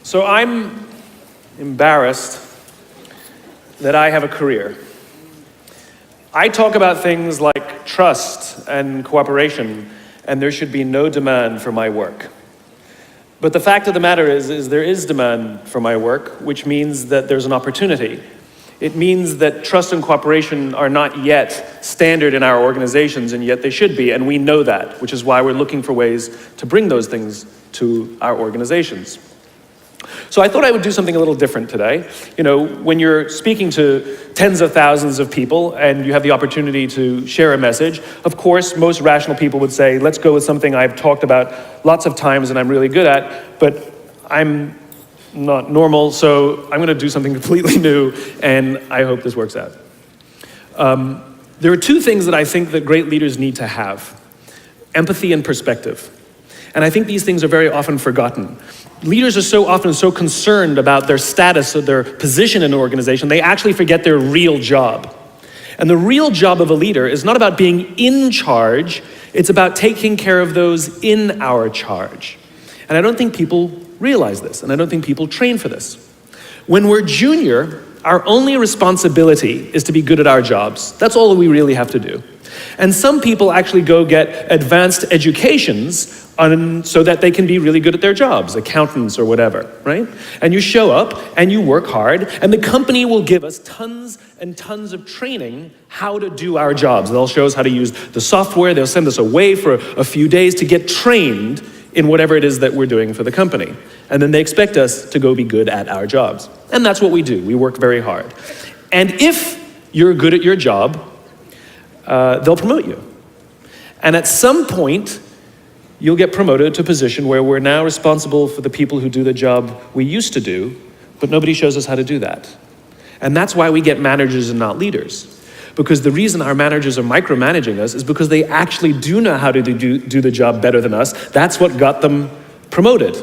So I'm embarrassed that I have a career. I talk about things like trust and cooperation, and there should be no demand for my work. But the fact of the matter is there is demand for my work, which means that there's an opportunity. It means that trust and cooperation are not yet standard in our organizations, and yet they should be, and we know that, which is why we're looking for ways to bring those things to our organizations. So I thought I would do something a little different today. You know, when you're speaking to tens of thousands of people and you have the opportunity to share a message, of course, most rational people would say, let's go with something I've talked about lots of times and I'm really good at, but I'm not normal, so I'm going to do something completely new, and I hope this works out. There are two things that I think that great leaders need to have: empathy and perspective. And I think these things are very often forgotten. Leaders are so often so concerned about their status or their position in an organization, they actually forget their real job. And the real job of a leader is not about being in charge, it's about taking care of those in our charge. And I don't think people realize this, and I don't think people train for this. When we're junior, our only responsibility is to be good at our jobs. That's all we really have to do. And some people actually go get advanced educations so that they can be really good at their jobs, accountants or whatever, right? And you show up and you work hard, and the company will give us tons and tons of training how to do our jobs. They'll show us how to use the software, they'll send us away for a few days to get trained in whatever it is that we're doing for the company. And then they expect us to go be good at our jobs. And that's what we do. We work very hard. And if you're good at your job, they'll promote you. And at some point, you'll get promoted to a position where we're now responsible for the people who do the job we used to do, but nobody shows us how to do that. And that's why we get managers and not leaders. Because the reason our managers are micromanaging us is because they actually do know how to do the job better than us. That's what got them promoted.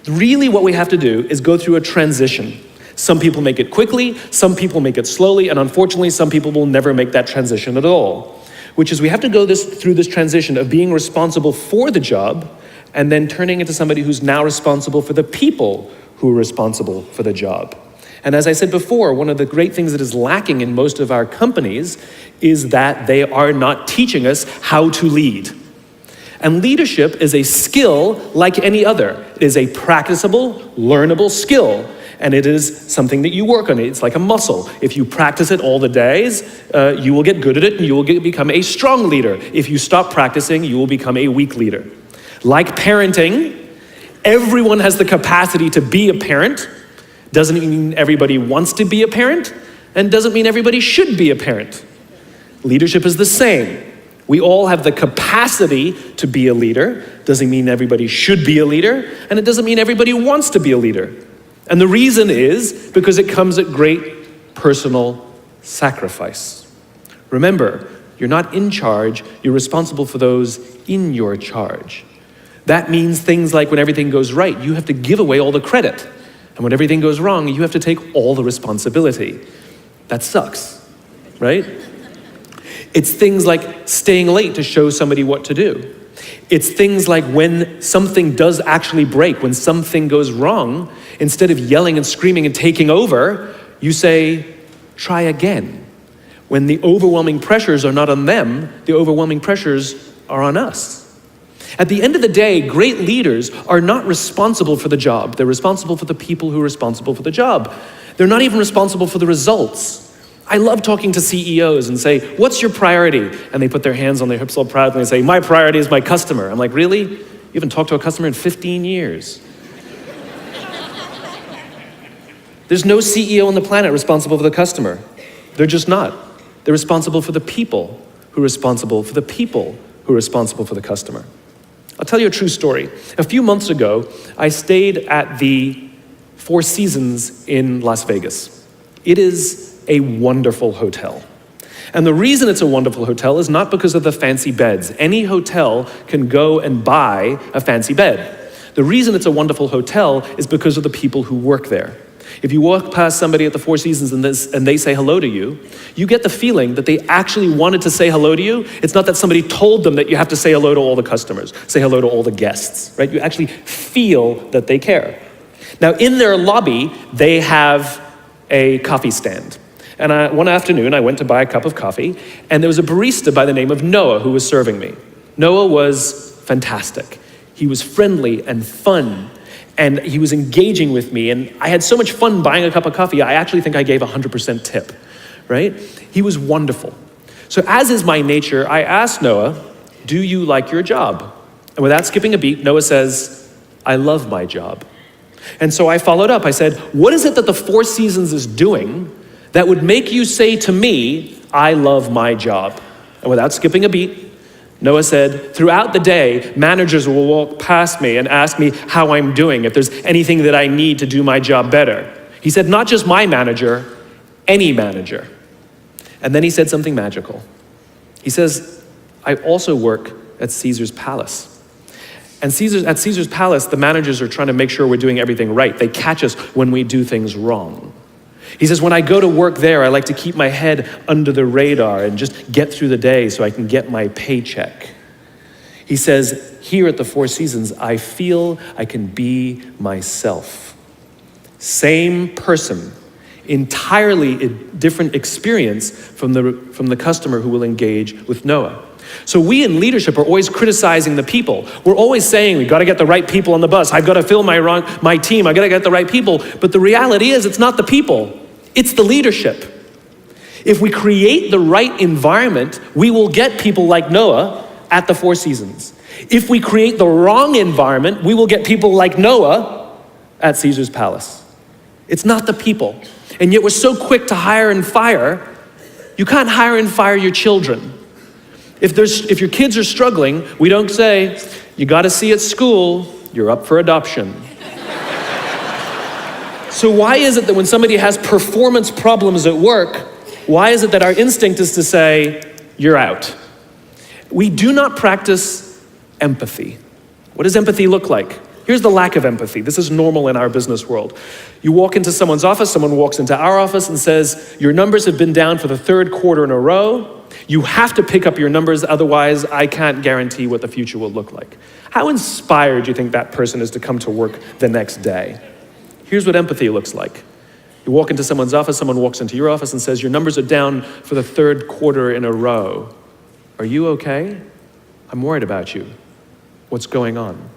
Really what we have to do is go through a transition. Some people make it quickly, some people make it slowly, and unfortunately some people will never make that transition at all. Which is we have to go through this transition of being responsible for the job and then turning into somebody who's now responsible for the people who are responsible for the job. And as I said before, one of the great things that is lacking in most of our companies is that they are not teaching us how to lead. And leadership is a skill like any other. It is a practicable, learnable skill. And it is something that you work on. It's like a muscle. If you practice it all the days, you will get good at it and you will become a strong leader. If you stop practicing, you will become a weak leader. Like parenting, everyone has the capacity to be a parent. Doesn't mean everybody wants to be a parent, and doesn't mean everybody should be a parent. Leadership is the same. We all have the capacity to be a leader. Doesn't mean everybody should be a leader, and it doesn't mean everybody wants to be a leader. And the reason is because it comes at great personal sacrifice. Remember, you're not in charge, you're responsible for those in your charge. That means things like when everything goes right, you have to give away all the credit. And when everything goes wrong, you have to take all the responsibility. That sucks, right? It's things like staying late to show somebody what to do. It's things like when something does actually break, when something goes wrong, instead of yelling and screaming and taking over, you say, try again. When the overwhelming pressures are not on them, the overwhelming pressures are on us. At the end of the day, great leaders are not responsible for the job. They're responsible for the people who are responsible for the job. They're not even responsible for the results. I love talking to CEOs and say, what's your priority? And they put their hands on their hips all proudly and say, my priority is my customer. I'm like, really? You haven't talked to a customer in 15 years. There's no CEO on the planet responsible for the customer. They're just not. They're responsible for the people who are responsible for the people who are responsible for the customer. I'll tell you a true story. A few months ago, I stayed at the Four Seasons in Las Vegas. It is a wonderful hotel. And the reason it's a wonderful hotel is not because of the fancy beds. Any hotel can go and buy a fancy bed. The reason it's a wonderful hotel is because of the people who work there. If you walk past somebody at the Four Seasons and they say hello to you, you get the feeling that they actually wanted to say hello to you. It's not that somebody told them that you have to say hello to all the customers, say hello to all the guests, right? You actually feel that they care. Now, in their lobby, they have a coffee stand. And one afternoon, I went to buy a cup of coffee, and there was a barista by the name of Noah who was serving me. Noah was fantastic. He was friendly and fun, and he was engaging with me, and I had so much fun buying a cup of coffee, I actually think I gave 100% tip, right? He was wonderful. So as is my nature, I asked Noah, do you like your job? And without skipping a beat, Noah says, I love my job. And so I followed up. I said, what is it that the Four Seasons is doing that would make you say to me, I love my job? And without skipping a beat, Noah said, throughout the day, managers will walk past me and ask me how I'm doing, if there's anything that I need to do my job better. He said, not just my manager, any manager. And then he said something magical. He says, I also work at Caesar's palace. And at Caesar's palace, the managers are trying to make sure we're doing everything right. They catch us when we do things wrong. He says, when I go to work there, I like to keep my head under the radar and just get through the day so I can get my paycheck. He says, here at the Four Seasons, I feel I can be myself. Same person, entirely different experience from the customer who will engage with Noah. So we in leadership are always criticizing the people. We're always saying, we gotta get the right people on the bus. I've gotta fill my team. I gotta get the right people. But the reality is, it's not the people, it's the leadership. If we create the right environment, we will get people like Noah at the Four Seasons. If we create the wrong environment, we will get people like Noah at Caesar's palace. It's not the people. And yet we're so quick to hire and fire. You can't hire and fire your children. If your kids are struggling, we don't say, you got to see at school, you're up for adoption. So why is it that when somebody has performance problems at work, why is it that our instinct is to say, you're out? We do not practice empathy. What does empathy look like? Here's the lack of empathy. This is normal in our business world. You walk into someone's office, someone walks into our office and says, your numbers have been down for the third quarter in a row. You have to pick up your numbers, otherwise I can't guarantee what the future will look like. How inspired do you think that person is to come to work the next day? Here's what empathy looks like. You walk into someone's office, someone walks into your office and says, your numbers are down for the third quarter in a row. Are you okay? I'm worried about you. What's going on?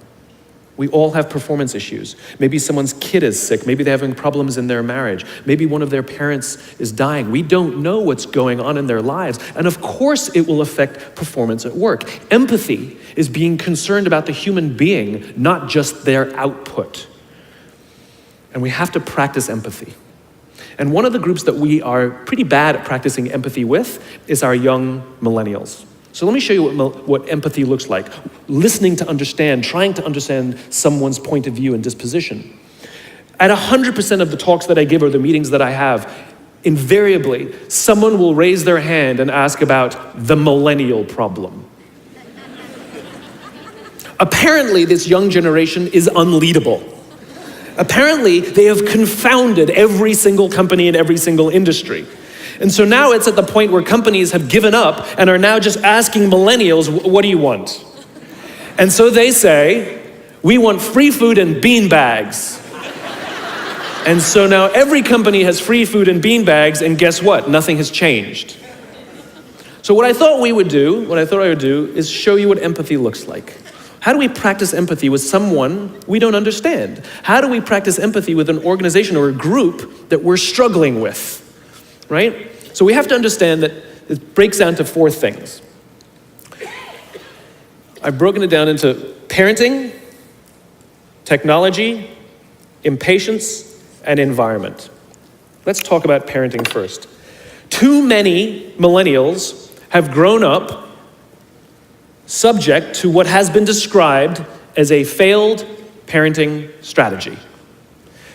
We all have performance issues. Maybe someone's kid is sick. Maybe they're having problems in their marriage. Maybe one of their parents is dying. We don't know what's going on in their lives. And of course it will affect performance at work. Empathy is being concerned about the human being, not just their output. And we have to practice empathy. And one of the groups that we are pretty bad at practicing empathy with is our young millennials. So let me show you what empathy looks like. Listening to understand, trying to understand someone's point of view and disposition. At 100% of the talks that I give or the meetings that I have, invariably, someone will raise their hand and ask about the millennial problem. Apparently, this young generation is unleadable. Apparently, they have confounded every single company in every single industry. And so now it's at the point where companies have given up and are now just asking millennials, what do you want? And so they say, we want free food and bean bags. And so now every company has free food and bean bags, and guess what? Nothing has changed. So what I thought I would do is show you what empathy looks like. How do we practice empathy with someone we don't understand? How do we practice empathy with an organization or a group that we're struggling with? Right? So we have to understand that it breaks down to 4 things. I've broken it down into parenting, technology, impatience, and environment. Let's talk about parenting first. Too many millennials have grown up subject to what has been described as a failed parenting strategy.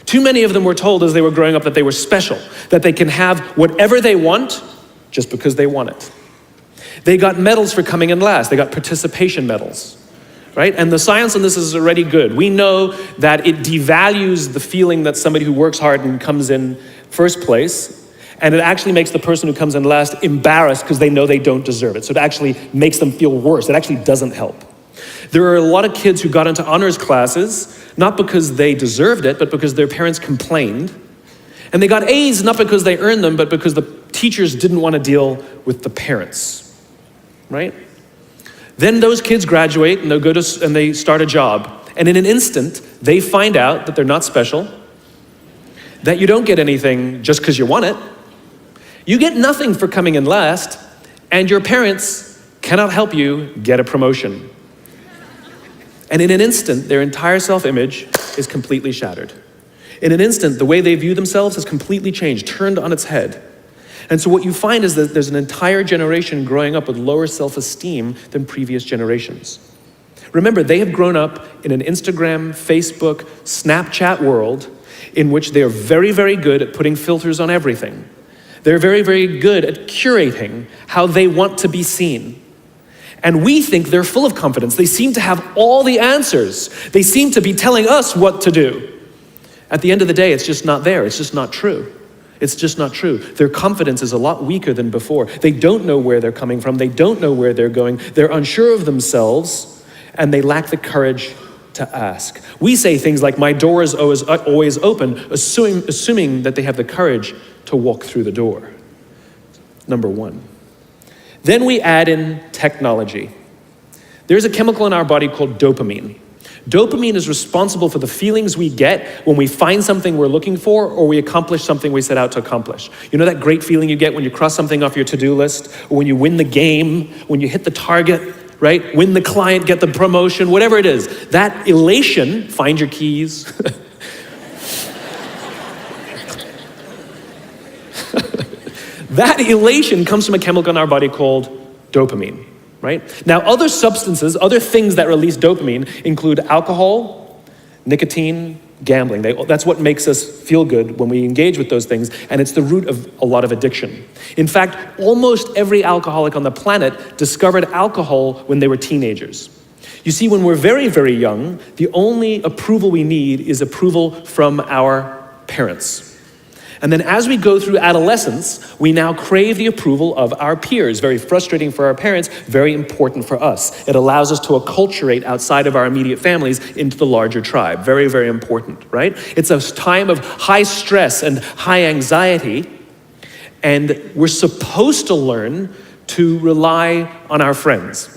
Too many of them were told as they were growing up that they were special, that they can have whatever they want just because they want it. They got medals for coming in last. They got participation medals, right? And the science on this is already good. We know that it devalues the feeling that somebody who works hard and comes in first place, and it actually makes the person who comes in last embarrassed because they know they don't deserve it. So it actually makes them feel worse. It actually doesn't help. There are a lot of kids who got into honors classes, not because they deserved it, but because their parents complained. And they got A's not because they earned them, but because the teachers didn't want to deal with the parents, right? Then those kids graduate and they start a job. And in an instant, they find out that they're not special, that you don't get anything just because you want it. You get nothing for coming in last, and your parents cannot help you get a promotion. And in an instant, their entire self-image is completely shattered. In an instant, the way they view themselves has completely changed, turned on its head. And so what you find is that there's an entire generation growing up with lower self-esteem than previous generations. Remember, they have grown up in an Instagram, Facebook, Snapchat world in which they are very, very good at putting filters on everything. They're very, very good at curating how they want to be seen. And we think they're full of confidence. They seem to have all the answers. They seem to be telling us what to do. At the end of the day, it's just not there. It's just not true. It's just not true. Their confidence is a lot weaker than before. They don't know where they're coming from. They don't know where they're going. They're unsure of themselves, and they lack the courage to ask. We say things like, my door is always open, assuming that they have the courage to walk through the door. Number one. Then we add in technology. There's a chemical in our body called dopamine. Dopamine is responsible for the feelings we get when we find something we're looking for or we accomplish something we set out to accomplish. You know that great feeling you get when you cross something off your to-do list, or when you win the game, when you hit the target, right? Win the client, get the promotion, whatever it is. That elation, find your keys. That elation comes from a chemical in our body called dopamine. Right? Now, other substances, other things that release dopamine include alcohol, nicotine, gambling. That's what makes us feel good when we engage with those things, and it's the root of a lot of addiction. In fact, almost every alcoholic on the planet discovered alcohol when they were teenagers. You see, when we're very, very young, the only approval we need is approval from our parents. And then as we go through adolescence, we now crave the approval of our peers. Very frustrating for our parents, very important for us. It allows us to acculturate outside of our immediate families into the larger tribe. Very, very important, right? It's a time of high stress and high anxiety, and we're supposed to learn to rely on our friends.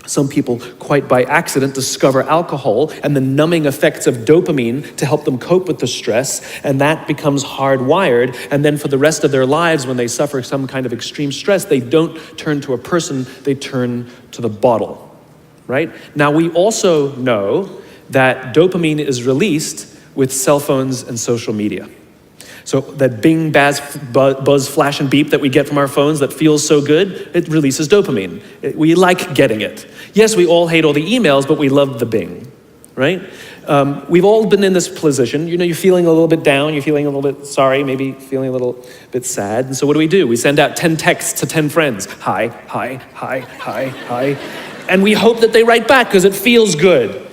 Some people, quite by accident, discover alcohol and the numbing effects of dopamine to help them cope with the stress, and that becomes hardwired. And then for the rest of their lives, when they suffer some kind of extreme stress, they don't turn to a person, they turn to the bottle, right? Now, we also know that dopamine is released with cell phones and social media. So that bing, buzz, flash, and beep that we get from our phones that feels so good, it releases dopamine. We like getting it. Yes, we all hate all the emails, but we love the bing, right? We've all been in this position. You know, you're feeling a little bit down, you're feeling a little bit sorry, maybe feeling a little bit sad. And so what do? We send out 10 texts to 10 friends. Hi, hi, hi, hi, hi. And we hope that they write back because it feels good,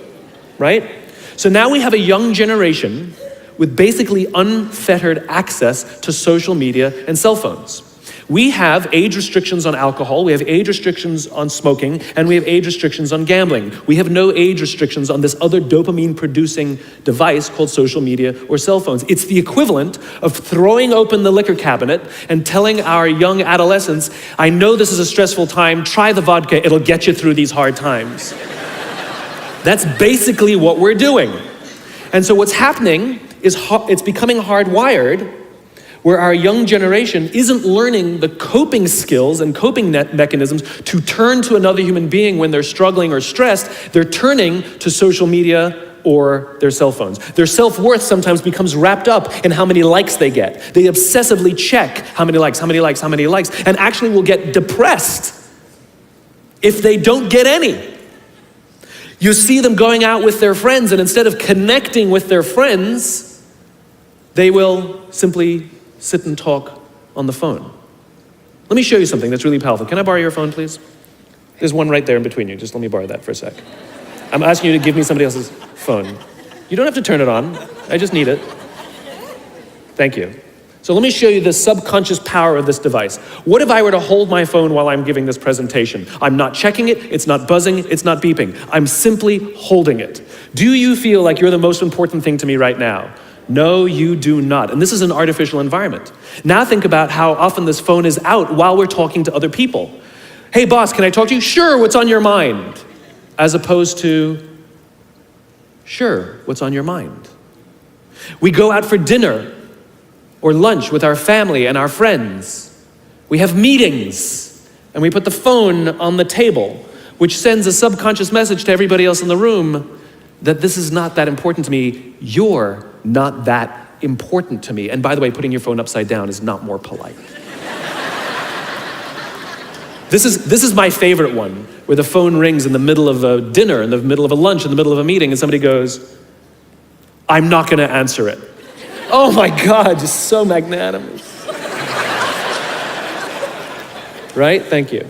right? So now we have a young generation with basically unfettered access to social media and cell phones. We have age restrictions on alcohol, we have age restrictions on smoking, and we have age restrictions on gambling. We have no age restrictions on this other dopamine-producing device called social media or cell phones. It's the equivalent of throwing open the liquor cabinet and telling our young adolescents, I know this is a stressful time, try the vodka, it'll get you through these hard times. That's basically what we're doing. And so what's happening is it's becoming hardwired, where our young generation isn't learning the coping skills and coping mechanisms to turn to another human being when they're struggling or stressed. They're turning to social media or their cell phones. Their self-worth sometimes becomes wrapped up in how many likes they get. They obsessively check how many likes, and actually will get depressed if they don't get any. You see them going out with their friends, and instead of connecting with their friends, they will simply sit and talk on the phone. Let me show you something that's really powerful. Can I borrow your phone, please? There's one right there in between you. Just let me borrow that for a sec. I'm asking you to give me somebody else's phone. You don't have to turn it on. I just need it. Thank you. So let me show you the subconscious power of this device. What if I were to hold my phone while I'm giving this presentation? I'm not checking it, it's not buzzing, it's not beeping. I'm simply holding it. Do you feel like you're the most important thing to me right now? No, you do not. And this is an artificial environment. Now think about how often this phone is out while we're talking to other people. Hey boss, can I talk to you? Sure, what's on your mind? As opposed to, sure, what's on your mind? We go out for dinner or lunch with our family and our friends. We have meetings, and we put the phone on the table, which sends a subconscious message to everybody else in the room that this is not that important to me. You're not that important to me. And by the way, putting your phone upside down is not more polite. This is my favorite one, where the phone rings in the middle of a dinner, in the middle of a lunch, in the middle of a meeting, and somebody goes, I'm not gonna answer it. Oh my God, just so magnanimous. Right? Thank you.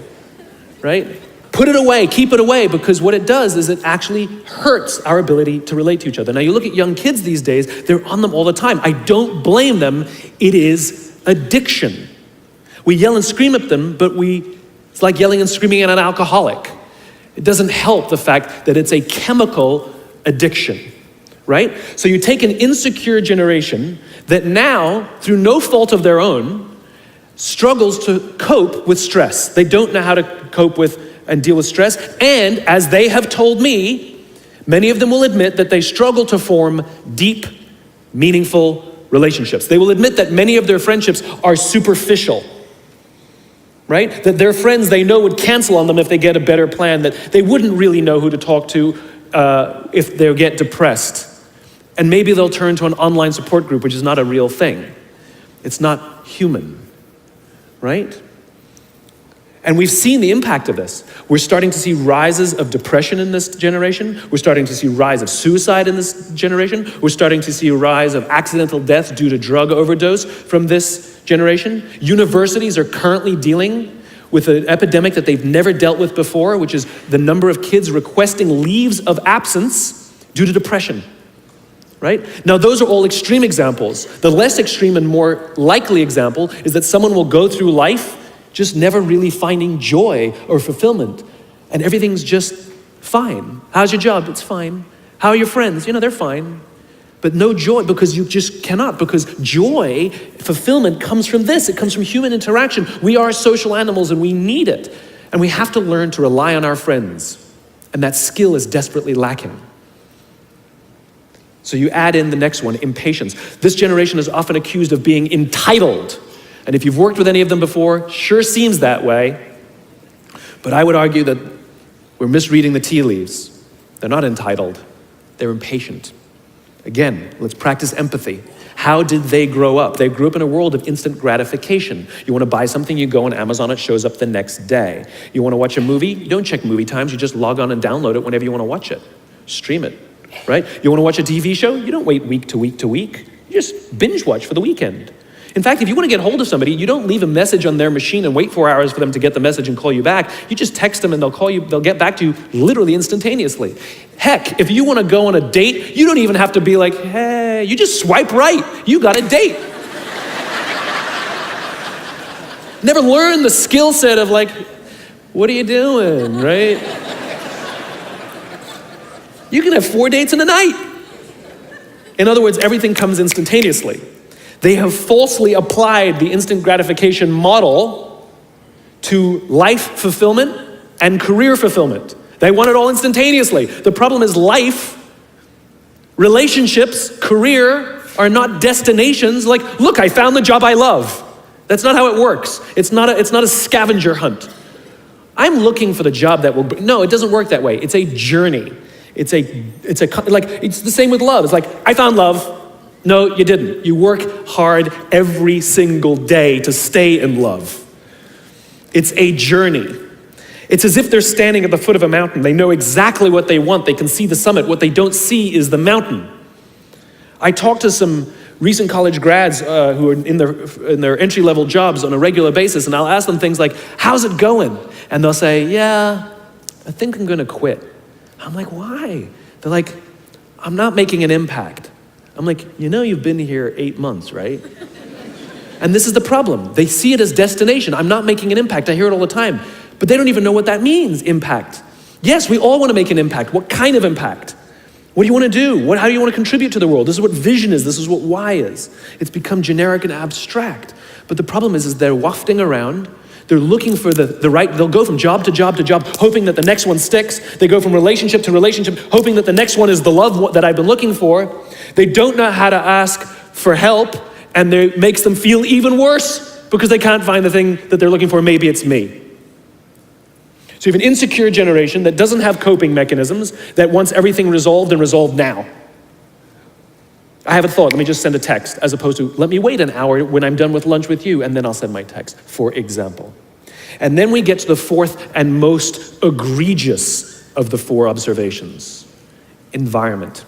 Right? Put it away, keep it away, because what it does is it actually hurts our ability to relate to each other. Now you look at young kids these days, they're on them all the time. I don't blame them, it is addiction. We yell and scream at them, but it's like yelling and screaming at an alcoholic. It doesn't help the fact that it's a chemical addiction. Right? So you take an insecure generation that now, through no fault of their own, struggles to cope with stress. They don't know how to cope with and deal with stress. And as they have told me, many of them will admit that they struggle to form deep, meaningful relationships. They will admit that many of their friendships are superficial. Right? That their friends they know would cancel on them if they get a better plan, that they wouldn't really know who to talk to if they get depressed. And maybe they'll turn to an online support group, which is not a real thing. It's not human, right? And we've seen the impact of this. We're starting to see rises of depression in this generation. We're starting to see a rise of suicide in this generation. We're starting to see a rise of accidental deaths due to drug overdose from this generation. Universities are currently dealing with an epidemic that they've never dealt with before, which is the number of kids requesting leaves of absence due to depression. Right? Now those are all extreme examples. The less extreme and more likely example is that someone will go through life just never really finding joy or fulfillment. And everything's just fine. How's your job? It's fine. How are your friends? They're fine. But no joy, because you just cannot, because joy, fulfillment comes from this. It comes from human interaction. We are social animals and we need it. And we have to learn to rely on our friends. And that skill is desperately lacking. So you add in the next one, impatience. This generation is often accused of being entitled. And if you've worked with any of them before, sure seems that way. But I would argue that we're misreading the tea leaves. They're not entitled, they're impatient. Again, let's practice empathy. How did they grow up? They grew up in a world of instant gratification. You want to buy something, you go on Amazon, it shows up the next day. You want to watch a movie, you don't check movie times, you just log on and download it whenever you want to watch it. Stream it. Right? You want to watch a TV show? You don't wait week to week to week. You just binge watch for the weekend. In fact, if you want to get hold of somebody, you don't leave a message on their machine and wait 4 hours for them to get the message and call you back. You just text them and they'll call you, they'll get back to you literally instantaneously. Heck, if you want to go on a date, you don't even have to be like, hey, you just swipe right. You got a date. Never learned the skill set of like, what are you doing, right? You can have 4 dates in a night. In other words, everything comes instantaneously. They have falsely applied the instant gratification model to life fulfillment and career fulfillment. They want it all instantaneously. The problem is life, relationships, career are not destinations. Like, look, I found the job I love. That's not how it works. It's not a scavenger hunt. I'm looking for the job that will, no, it doesn't work that way. It's a journey. It's the same with love. It's like, I found love. No, you didn't. You work hard every single day to stay in love. It's a journey. It's as if they're standing at the foot of a mountain. They know exactly what they want. They can see the summit. What they don't see is the mountain. I talked to some recent college grads who are in their entry-level jobs on a regular basis, and I'll ask them things like, how's it going? And they'll say, yeah, I think I'm going to quit. I'm like, why? They're like, I'm not making an impact. I'm like, you've been here 8 months, right? And this is the problem. They see it as destination. I'm not making an impact. I hear it all the time. But they don't even know what that means, impact. Yes, we all want to make an impact. What kind of impact? What do you want to do? How do you want to contribute to the world? This is what vision is. This is what why is. It's become generic and abstract. But the problem is they're wafting around. They're looking for the right, they'll go from job to job to job, hoping that the next one sticks. They go from relationship to relationship, hoping that the next one is the love that I've been looking for. They don't know how to ask for help, and it makes them feel even worse because they can't find the thing that they're looking for. Maybe it's me. So you have an insecure generation that doesn't have coping mechanisms, that wants everything resolved and resolved now. I have a thought, let me just send a text, as opposed to, let me wait an hour when I'm done with lunch with you, and then I'll send my text, for example. And then we get to the fourth and most egregious of the four observations, environment.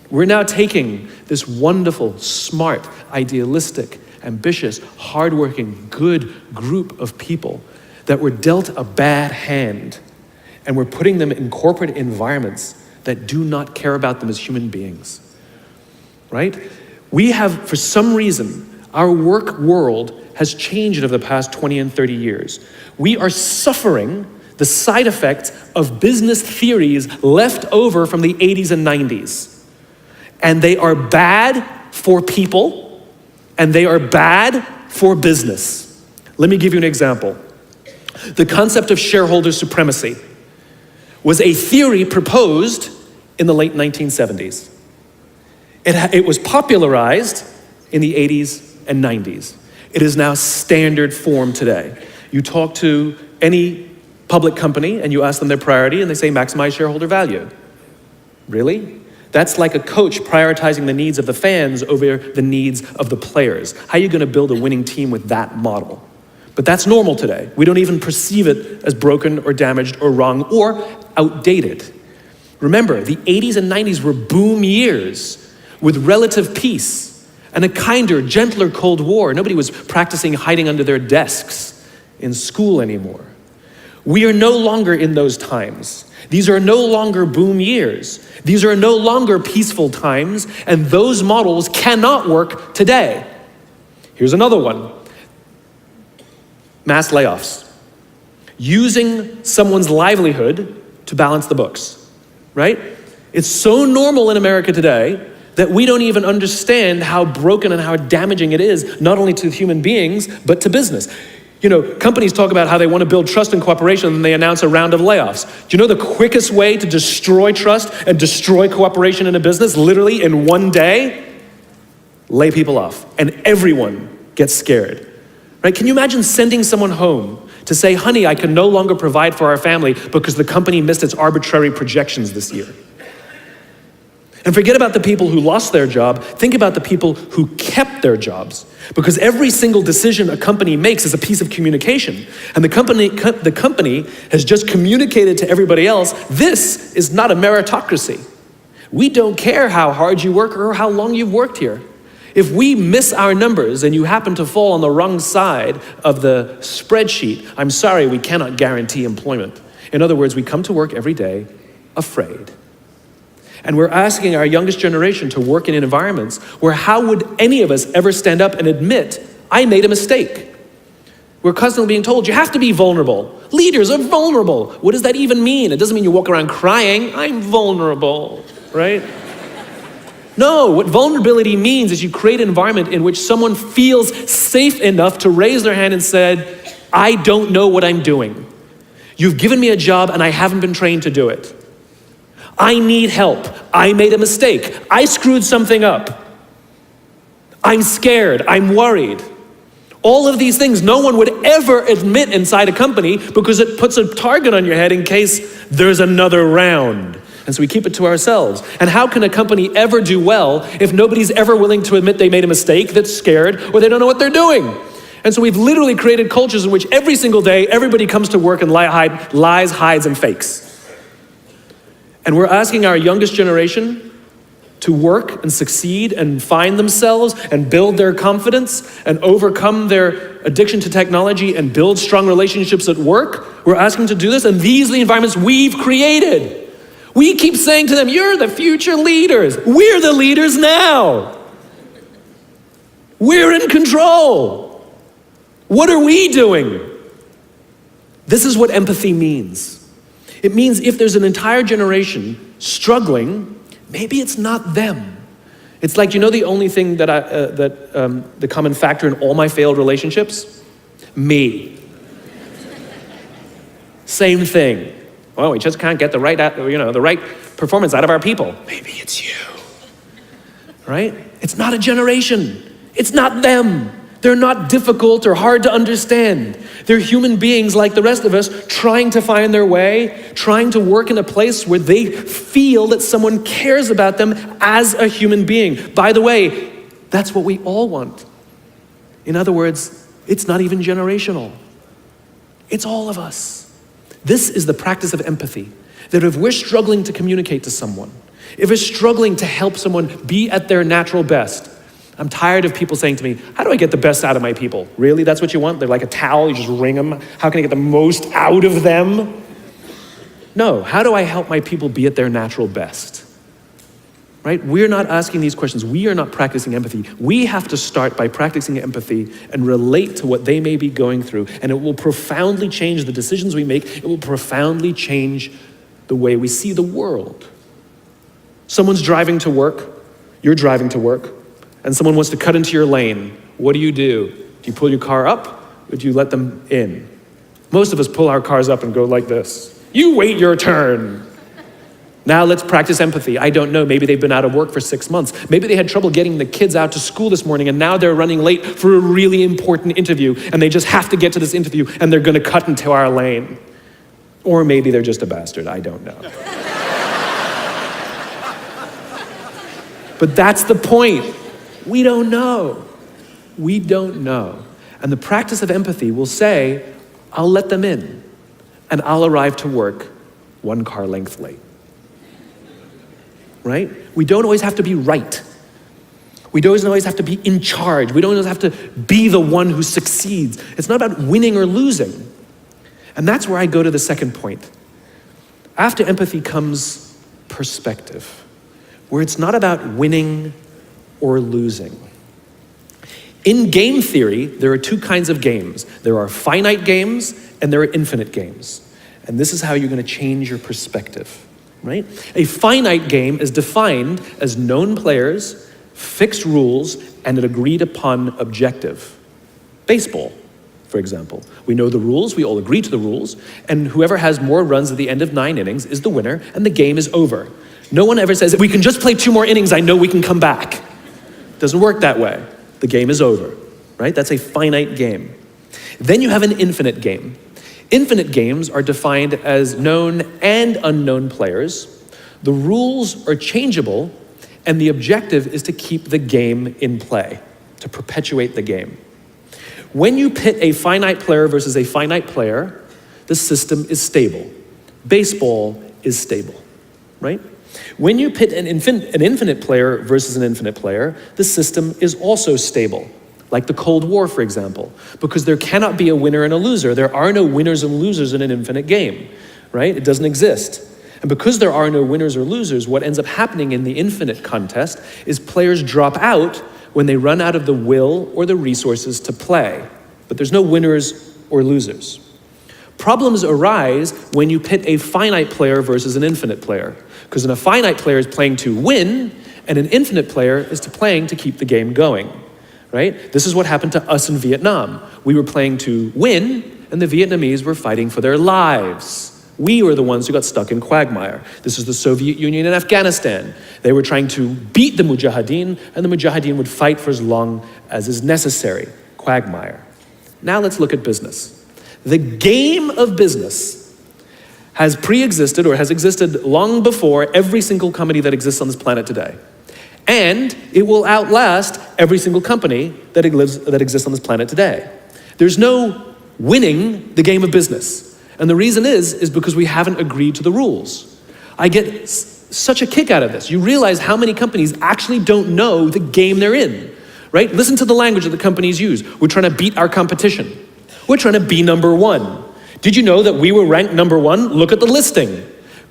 We're now taking this wonderful, smart, idealistic, ambitious, hardworking, good group of people that were dealt a bad hand, and we're putting them in corporate environments that do not care about them as human beings. Right? We have, for some reason, our work world has changed over the past 20 and 30 years. We are suffering the side effects of business theories left over from the 80s and 90s. And they are bad for people, and they are bad for business. Let me give you an example. The concept of shareholder supremacy was a theory proposed in the late 1970s. It was popularized in the 80s and 90s. It is now standard form today. You talk to any public company and you ask them their priority and they say maximize shareholder value. Really? That's like a coach prioritizing the needs of the fans over the needs of the players. How are you going to build a winning team with that model? But that's normal today. We don't even perceive it as broken or damaged or wrong or outdated. Remember, the 80s and 90s were boom years with relative peace and a kinder, gentler Cold War. Nobody was practicing hiding under their desks in school anymore. We are no longer in those times. These are no longer boom years. These are no longer peaceful times, and those models cannot work today. Here's another one. Mass layoffs. Using someone's livelihood to balance the books, right? It's so normal in America today that we don't even understand how broken and how damaging it is, not only to human beings, but to business. You know, companies talk about how they want to build trust and cooperation, and they announce a round of layoffs. Do you know the quickest way to destroy trust and destroy cooperation in a business, literally in one day? Lay people off, and everyone gets scared. Right? Can you imagine sending someone home to say, honey, I can no longer provide for our family because the company missed its arbitrary projections this year? And forget about the people who lost their job. Think about the people who kept their jobs. Because every single decision a company makes is a piece of communication. And the company has just communicated to everybody else, this is not a meritocracy. We don't care how hard you work or how long you've worked here. If we miss our numbers and you happen to fall on the wrong side of the spreadsheet, I'm sorry, we cannot guarantee employment. In other words, we come to work every day afraid. And we're asking our youngest generation to work in environments where how would any of us ever stand up and admit, I made a mistake? We're constantly being told, you have to be vulnerable. Leaders are vulnerable. What does that even mean? It doesn't mean you walk around crying, I'm vulnerable, right? No, what vulnerability means is you create an environment in which someone feels safe enough to raise their hand and said, I don't know what I'm doing. You've given me a job and I haven't been trained to do it. I need help. I made a mistake. I screwed something up. I'm scared. I'm worried. All of these things no one would ever admit inside a company because it puts a target on your head in case there's another round. And so we keep it to ourselves. And how can a company ever do well if nobody's ever willing to admit they made a mistake, that's scared, or they don't know what they're doing? And so we've literally created cultures in which every single day everybody comes to work and lies, hides, and fakes. And we're asking our youngest generation to work and succeed and find themselves and build their confidence and overcome their addiction to technology and build strong relationships at work. We're asking them to do this, and these are the environments we've created. We keep saying to them, you're the future leaders. We're the leaders now. We're in control. What are we doing? This is what empathy means. It means if there's an entire generation struggling, maybe it's not them. It's like, the only thing that the common factor in all my failed relationships? Me. Same thing. Well, we just can't get the right performance out of our people. Maybe it's you, right? It's not a generation. It's not them. They're not difficult or hard to understand. They're human beings like the rest of us, trying to find their way, trying to work in a place where they feel that someone cares about them as a human being. By the way, that's what we all want. In other words, it's not even generational. It's all of us. This is the practice of empathy, that if we're struggling to communicate to someone, if we're struggling to help someone be at their natural best, I'm tired of people saying to me, how do I get the best out of my people? Really, that's what you want? They're like a towel, you just wring them. How can I get the most out of them? No, how do I help my people be at their natural best? Right? We're not asking these questions. We are not practicing empathy. We have to start by practicing empathy and relate to what they may be going through. And it will profoundly change the decisions we make. It will profoundly change the way we see the world. Someone's driving to work. You're driving to work. And someone wants to cut into your lane. What do? Do you pull your car up or do you let them in? Most of us pull our cars up and go like this. You wait your turn. Now let's practice empathy. I don't know, maybe they've been out of work for 6 months. Maybe they had trouble getting the kids out to school this morning and now they're running late for a really important interview and they just have to get to this interview and they're gonna cut into our lane. Or maybe they're just a bastard, I don't know. But that's the point. We don't know. We don't know. And the practice of empathy will say, I'll let them in and I'll arrive to work 1 car length late. Right? We don't always have to be right. We don't always have to be in charge. We don't always have to be the one who succeeds. It's not about winning or losing. And that's where I go to the second point. After empathy comes perspective, where it's not about winning or losing. In game theory, there are 2 kinds of games. There are finite games and there are infinite games. And this is how you're going to change your perspective. Right? A finite game is defined as known players, fixed rules, and an agreed upon objective. Baseball, for example. We know the rules, we all agree to the rules, and whoever has more runs at the end of 9 innings is the winner, and the game is over. No one ever says, if we can just play 2 more innings, I know we can come back. It doesn't work that way. The game is over, right? That's a finite game. Then you have an infinite game. Infinite games are defined as known and unknown players. The rules are changeable, and the objective is to keep the game in play, to perpetuate the game. When you pit a finite player versus a finite player, the system is stable. Baseball is stable, right? When you pit an infinite player versus an infinite player, the system is also stable. Like the Cold War, for example, because there cannot be a winner and a loser. There are no winners and losers in an infinite game, right? It doesn't exist. And because there are no winners or losers, what ends up happening in the infinite contest is players drop out when they run out of the will or the resources to play. But there's no winners or losers. Problems arise when you pit a finite player versus an infinite player, because a finite player is playing to win, and an infinite player is playing to keep the game going. Right? This is what happened to us in Vietnam. We were playing to win, and the Vietnamese were fighting for their lives. We were the ones who got stuck in quagmire. This is the Soviet Union and Afghanistan. They were trying to beat the Mujahideen, and the Mujahideen would fight for as long as is necessary. Quagmire. Now let's look at business. The game of business has pre-existed or has existed long before every single company that exists on this planet today. And it will outlast every single company that exists on this planet today. There's no winning the game of business. And the reason is because we haven't agreed to the rules. I get such a kick out of this. You realize how many companies actually don't know the game they're in, right? Listen to the language that the companies use. We're trying to beat our competition. We're trying to be number 1. Did you know that we were ranked number 1? Look at the listing.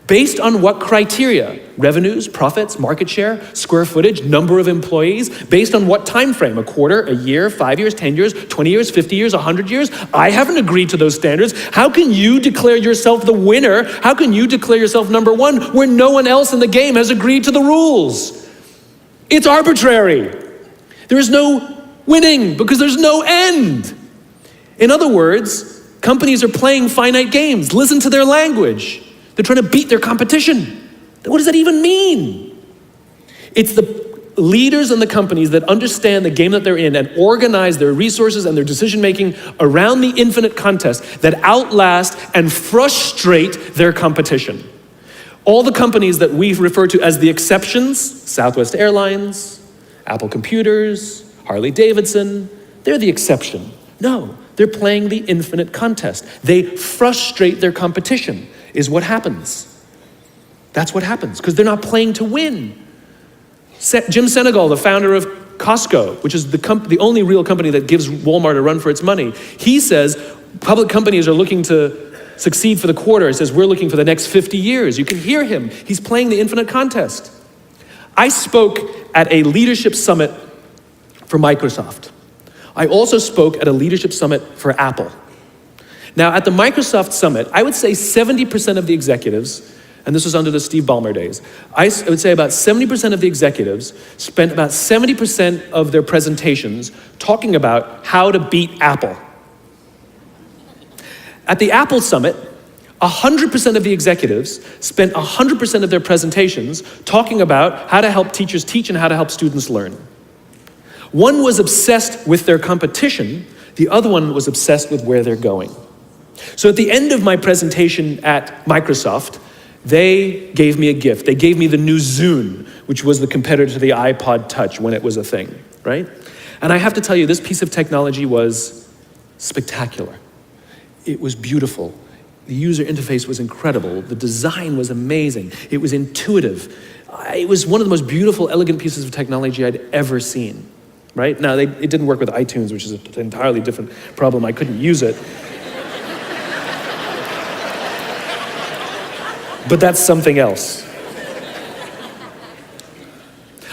Based on what criteria? Revenues, profits, market share, square footage, number of employees. Based on what time frame? A quarter, a year, 5 years, 10 years, 20 years, 50 years, 100 years? I haven't agreed to those standards. How can you declare yourself the winner? How can you declare yourself number one where no one else in the game has agreed to the rules? It's arbitrary. There is no winning because there's no end. In other words, companies are playing finite games. Listen to their language. They're trying to beat their competition. What does that even mean? It's the leaders and the companies that understand the game that they're in and organize their resources and their decision-making around the infinite contest that outlast and frustrate their competition. All the companies that we refer to as the exceptions, Southwest Airlines, Apple Computers, Harley Davidson, they're the exception. No, they're playing the infinite contest. They frustrate their competition, is what happens. That's what happens, because they're not playing to win. Jim Senegal, the founder of Costco, which is the only real company that gives Walmart a run for its money, he says public companies are looking to succeed for the quarter. He says, we're looking for the next 50 years. You can hear him. He's playing the infinite contest. I spoke at a leadership summit for Microsoft. I also spoke at a leadership summit for Apple. Now, at the Microsoft summit, I would say 70% of the executives, and this was under the Steve Ballmer days, I would say about 70% of the executives spent about 70% of their presentations talking about how to beat Apple. At the Apple summit, 100% of the executives spent 100% of their presentations talking about how to help teachers teach and how to help students learn. One was obsessed with their competition, the other one was obsessed with where they're going. So at the end of my presentation at Microsoft, they gave me a gift. They gave me the new Zune, which was the competitor to the iPod Touch when it was a thing, right? And I have to tell you, this piece of technology was spectacular. It was beautiful. The user interface was incredible. The design was amazing. It was intuitive. It was one of the most beautiful, elegant pieces of technology I'd ever seen, right? Now, it didn't work with iTunes, which is an entirely different problem. I couldn't use it. But that's something else.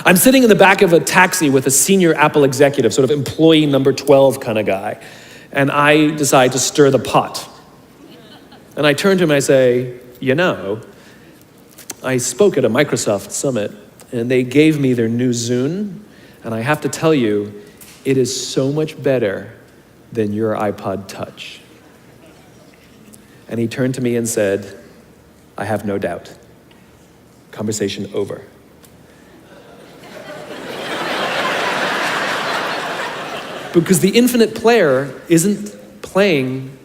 I'm sitting in the back of a taxi with a senior Apple executive, sort of employee number 12 kind of guy, and I decide to stir the pot. And I turn to him and I say, you know, I spoke at a Microsoft summit, and they gave me their new Zune, and I have to tell you, it is so much better than your iPod Touch. And he turned to me and said, I have no doubt. Conversation over. Because the infinite player isn't playing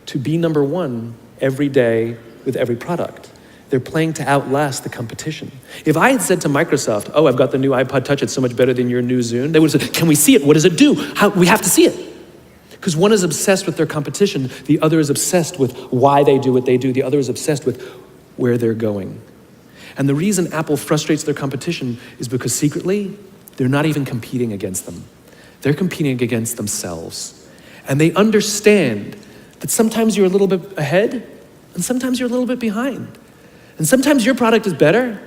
to be number one every day with every product. They're playing to outlast the competition. If I had said to Microsoft, oh, I've got the new iPod Touch, it's so much better than your new Zune, they would have said, can we see it? What does it do? We have to see it. Because one is obsessed with their competition, the other is obsessed with why they do what they do, the other is obsessed with where they're going. And the reason Apple frustrates their competition is because secretly, they're not even competing against them. They're competing against themselves. And they understand that sometimes you're a little bit ahead, and sometimes you're a little bit behind. And sometimes your product is better,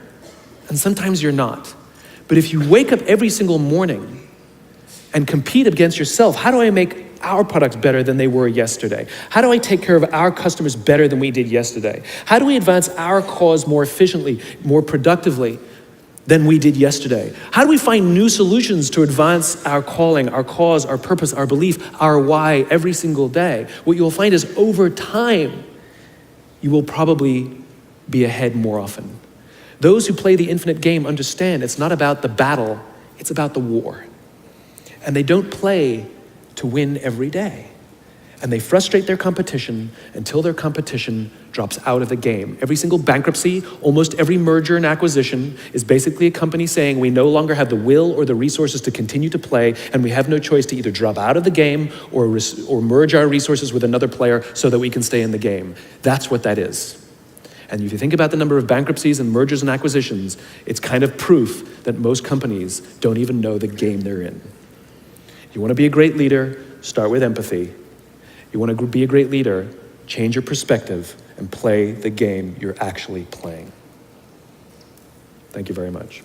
and sometimes you're not. But if you wake up every single morning and compete against yourself, how do I make our products better than they were yesterday? How do I take care of our customers better than we did yesterday? How do we advance our cause more efficiently, more productively than we did yesterday? How do we find new solutions to advance our calling, our cause, our purpose, our belief, our why every single day? What you'll find is over time, you will probably be ahead more often. Those who play the infinite game understand it's not about the battle, it's about the war. And they don't play to win every day. And they frustrate their competition until their competition drops out of the game. Every single bankruptcy, almost every merger and acquisition is basically a company saying we no longer have the will or the resources to continue to play, and we have no choice to either drop out of the game or merge our resources with another player so that we can stay in the game. That's what that is. And if you think about the number of bankruptcies and mergers and acquisitions, it's kind of proof that most companies don't even know the game they're in. You want to be a great leader, start with empathy. You want to be a great leader, change your perspective and play the game you're actually playing. Thank you very much.